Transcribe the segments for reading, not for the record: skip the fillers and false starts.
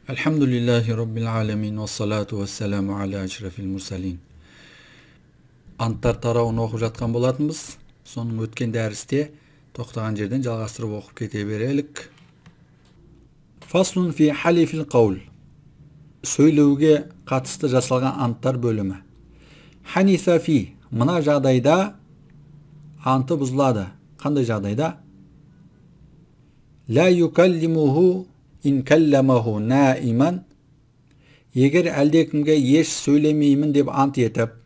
Elhamdülillahi Rabbil alemin ve salatu ve selamu ala eşrefil mursalin. Antar tarauunu okup жатқан болатынбыз. Соның өткен дәрісте тоқтаған жерден жалғастырып оқып кете берелік. Faslun fi halifil qaul. Сөйлеуге қатысты жасалған анттар бөлімі. Ханиса фи. Мына жағдайда анты бұзылады. Қандай жағдайда? Ла юкаллимуху ин калламаху наиман. Егер әлдекімге еш сөйлемеймін деп ант етіп,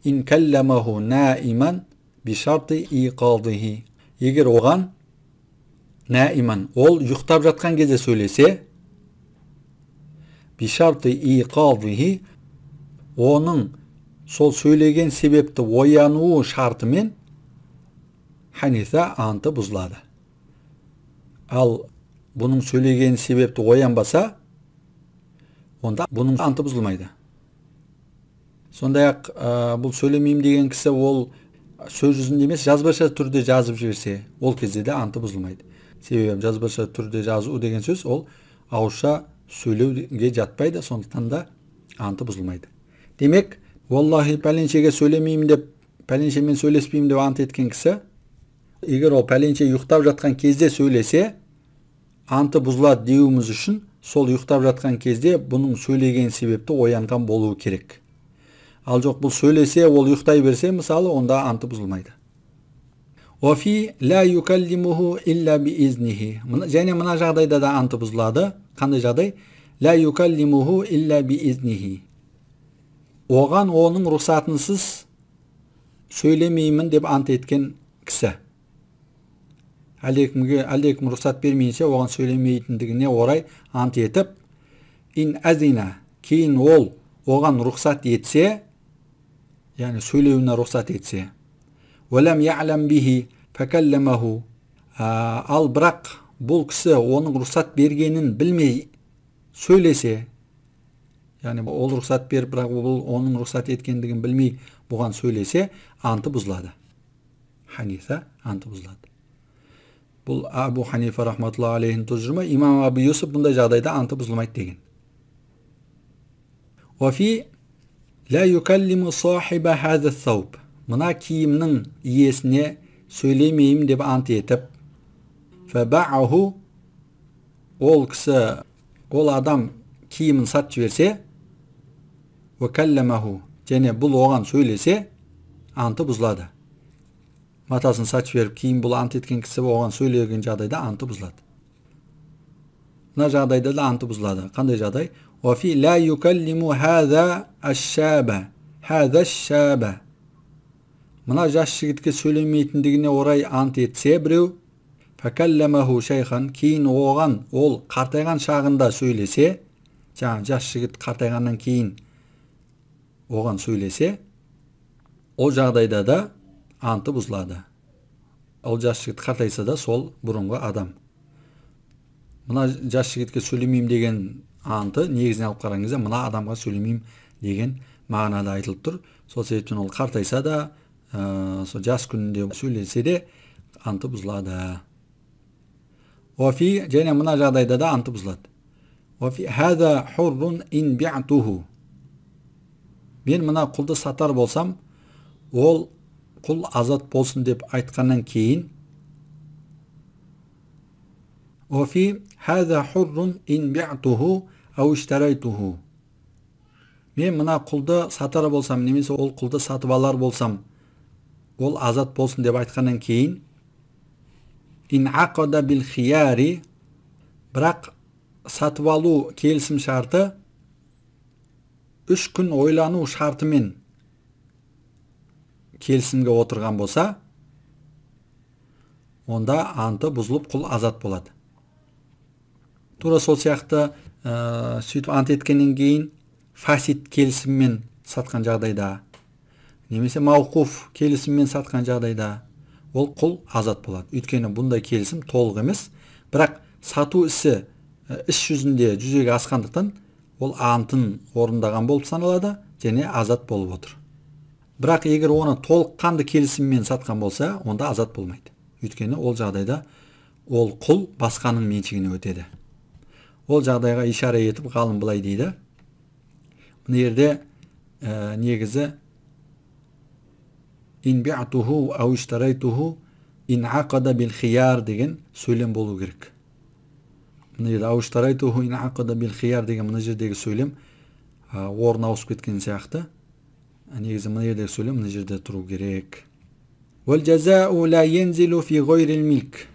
ин калламаху наиман би шарты иқадихи. Егер оған наиман, ол ұйықтап жатқан кезде сөйлесе, би шарты иқадихи, оның сол сөйлеген себепті оянуы шартымен ханиса анты бұзылады. Ал бұның сөйлеген себепті оянбаса, онда бұның анты бұзылмайды. Сондай-ақ бұл сөйлемеймін деген кісі ол сөз жүзінде емес, жазбаша түрде жазып жіберсе, ол кезде де анты бұзылмайды. Себебі жазбаша түрде жазу деген сөз ол ауызша сөйлеуге жатпайды, сондықтан да анты бұзылмайды. Демек, Аллахи пәленшеге сөйлемеймін деп, пәленшемен сөйлеспеймін деп ант еткен кісі, егер ол пәленше ұйықтап жатқан кезде сөйлесе, анты бұзылады деуіміз үшін, сол ұйықтап жатқан кезде бұның сөйлеген себепті оянған болуы керек. Ал жоқ, бұл сөйлесе, ол ұйықтай берсе, мысалы, онда анты бұзылмайды. Офи ла юкаллимуху илля би изнихи. Және мына жағдайда да анты бұзылады. Қандай жағдай? Ла юкаллимуху илля би изнихи. Оған оның рұқсатынсыз сөйлемеймін деп ант еткен кісі. Әлдекім рұқсат бермейінше оған сөйлемейтіндігіне орай ант етіп, ин азина, кейін ол оған рұқсат етсе, яғни сөйлеуіне рұқсат етсе, олам я'лам бихи факалламаху, ал бірақ бұл кісі оның рұқсат бергенін білмей сөйлесе, яғни ол рұқсат беріп, бірақ бұл оның рұқсат еткендігін білмей бұған сөйлесе, анты бұзылады. Ханиса анты бұзылады. Бұл Абу Ханифа рахматуллахи алейхин тұжырымы. Имам Абу Юсуф бұндай жағдайда анты бұзылмайды деген. Офи ла юкаллиму сахиба хаза сауб. Мына киімнің иесіне сөйлемеймін деп ант етіп, фабааху, ол кісі, ол адам киімін сатып жіберсе, ва калламаху, және бұл оған сөйлесе, анты бұзылады. Матасын сатып беріп, кейін бұл ант еткен кісі оған сөйлеген жағдайда анты бұзылады. Мына жағдайда да анты бұзылады. Қандай жағдай? Офи ла юкаллиму хаза аш-шаба. Хаза аш-шаба. Мына жас жігітке сөйлемейтіндігіне орай ант етсе біреу, факалламаху шайхан, кейін оған ол қартайған шағында сөйлесе, жаңа жас жігіт қартайғаннан кейін оған сөйлесе, ол жағдайда да анты бұзылады. Ол жас жігіт қартайса да сол бұрынғы адам. Мына жас жігітке сөйлемеймін деген анты негізіне алып қараңызда, мына адамға сөйлемеймін деген мағынада айтылып тұр. Сол себептен ол қартайса да, сол жас күнінде сөйлесе де анты бұзылады. Офи, және мына жағдайда да анты бұзылады. Офи хаза хуррун ин би'туху. Мен мына құлды сатар болсам, ол құл азат болсын деп айтқаннан кейін, офи хаза хуррун ин би'туху ау иштарайтуху. Мен мына құлды сатар болсам, немесе ол құлды сатып алар болсам, ол азат болсын деп айтқаннан кейін, ин ақада бил хияри, бірақ сатып алу келісім шарты 3 күн ойлану шартымен келісімге отырған болса, онда анты бұзылып құл азат болады. Тура сол сияқты сөйтіп ант еткеннен кейін фасид келісіммен сатқан жағдайда, немесе мауқуф келісіммен сатқан жағдайда, ол құл азат болады. Өйткені бұндай келісім толық емес, бірақ сату ісі іс жүзінде жүзеге асқандықтан ол антын орындаған болып саналады және азат болып отыр. Бірақ егер оны толыққанды келісіммен сатқан болса, онда азат болмайды. Өйткені ол жағдайда ол құл басқаның меншігіне өтеді. Ол жағдайға ишара етіп ғалым былай дейді. Мына жерде негізі ин би'туху ау иштарайтуху ин ақада бил хияр деген сөйлем болу керек. Мына жерде ау иштарайтуху ин ақада бил хияр деген мына жердегі сөйлем орын ауысып кеткен сияқты. Негізі мына жердегі сөйлем мына жерде тұру керек. Вал жазау ла янзилу фи гойрил милк.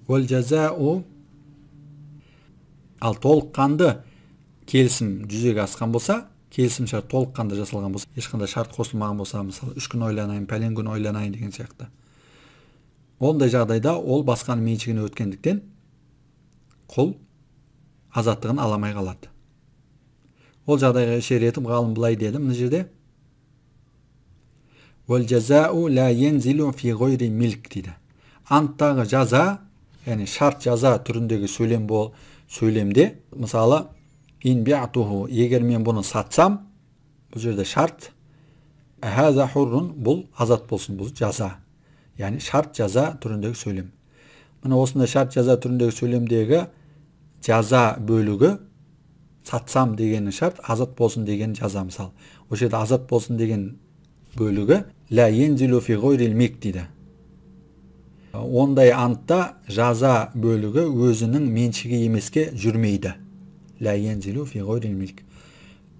Вал жазау ал толыққанды келісім жүзеге асқан болса, келісім шарт толыққанды жасалған болса, ешқандай шарт қосылмаған болса, мысалы 3 күн ойланайын, пәлен күн ойланайын деген сияқты. Ондай жағдайда ол басқаның меншігіне өткендіктен құл азаттығын аламай қалады. Ол жағдайға ишара етіп ғалым былай деді мына жерде. Вал жазау ла янзилу фи гойри милк дейді. Анттағы жаза, яғни шарт жаза түріндегі сөйлемде, мысалы ин би'туху, егер мен бұны сатсам, бұл жерде шарт, хаза хуррун, бұл азат болсын, бұл жаза. Яғни шарт жаза түріндегі сөйлем. Мына осындай шарт жаза түріндегі сөйлемдегі жаза бөлігі сатсам деген шарт, азат болсын деген жаза мысалы. Ол жерде азат болсын деген бөлігі ла янзилу фи гойрил милк дейді. Ондай антта жаза бөлігі өзінің меншігі емеске жүрмейді. Ла янзилу фи гойрил милк.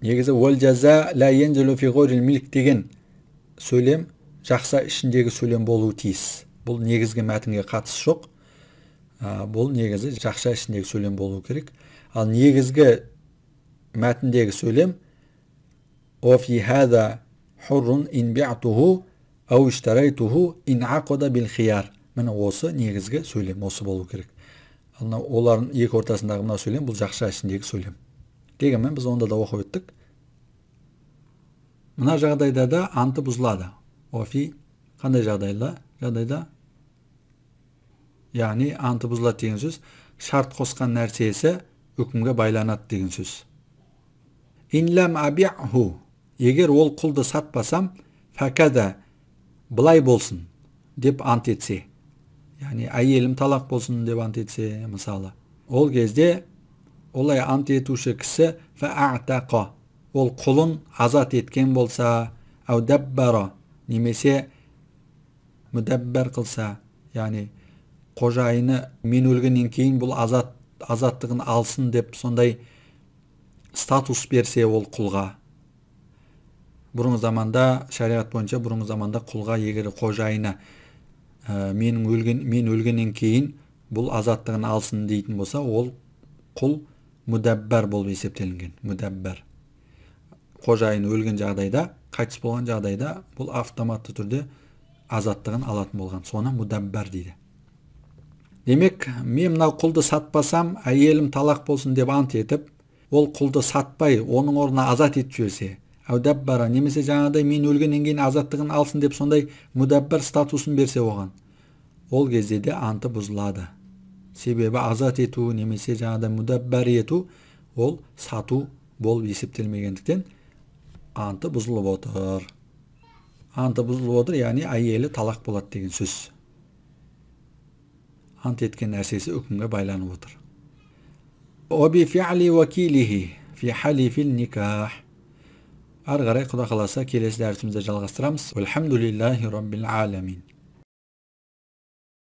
Негізі вал жаза ла янзилу фи гойрил милк деген сөйлем жақса ішіндегі сөйлем болуы тиіс. Бұл негізгі мәтінге қатысы жоқ. Бұл негізі жақша ішіндегі сөйлем болуы керек. Ал негізгі мәтіндегі сөйлем о фи хаза хуррун ин би'туху ау иштарайтуху ин ақада бил хияр. Міне осы негізгі сөйлем, осы болу керек. Олардың екі ортасындағы мына сөйлем, бұл жақша ішіндегі сөйлем. Дегенмен біз онда да оқып өттік. Мына жағдайда да анты бұзылады. Офи қандай жағдайда? Яғни анты бұзылады деген сөз, шарт қосқан нәрсесі үкімге байланады деген сөз. Ин лам аби'ху, егер ол құлды сатпасам, факада, былай болсын деп ант етсе. Яғни әйелім талақ болсын деп ант етсе, мысалы. Ол кезде олай ант етуші кісі фа'атақа, ол құлын азат еткен болса, ау даббара, немесе мүдәббәр қылса, яғни қожайыны мен өлгеннен кейін бұл азаттығын алсын деп сондай статус берсе ол құлға. Бұрынғы заманда, шариғат бойынша бұрынғы заманда құлға егер қожайыны мен өлгеннен кейін бұл азаттығын алсын дейтін болса, ол құл мүдәббәр болып есептелінген. Мүдәббәр. Қожайын өлген жағдайда, қайтыс болған жағдайда бұл автоматты түрде азаттығын алатын болған. Соны мүдәббәр дейді. Демек, мен мынау құлды сатпасам, әйелім талақ болсын деп ант етіп, ол құлды сатпай, оның орнына азат етіп жіберсе, әудәббара, немесе жаңағыдай мен өлгеннен кейін азаттығын алсын деп сондай мүдәббәр статусын берсе оған, ол кезде де анты бұзылады. Себебі азат ету немесе жаңағыдай мүдәббәр ету ол сату болып есептелмегендіктен анты бұзылып отыр. Анты бұзылып отыр, яғни әйелі талақ болады деген сөз. Ант еткен нәрсесі үкімге байланып отыр. Оби фи'ли вакилихи фи халифил никах. Ары қарай Құда қаласа келесі дәрісімізде жалғастырамыз. Альхамдулиллахи раббил аламин.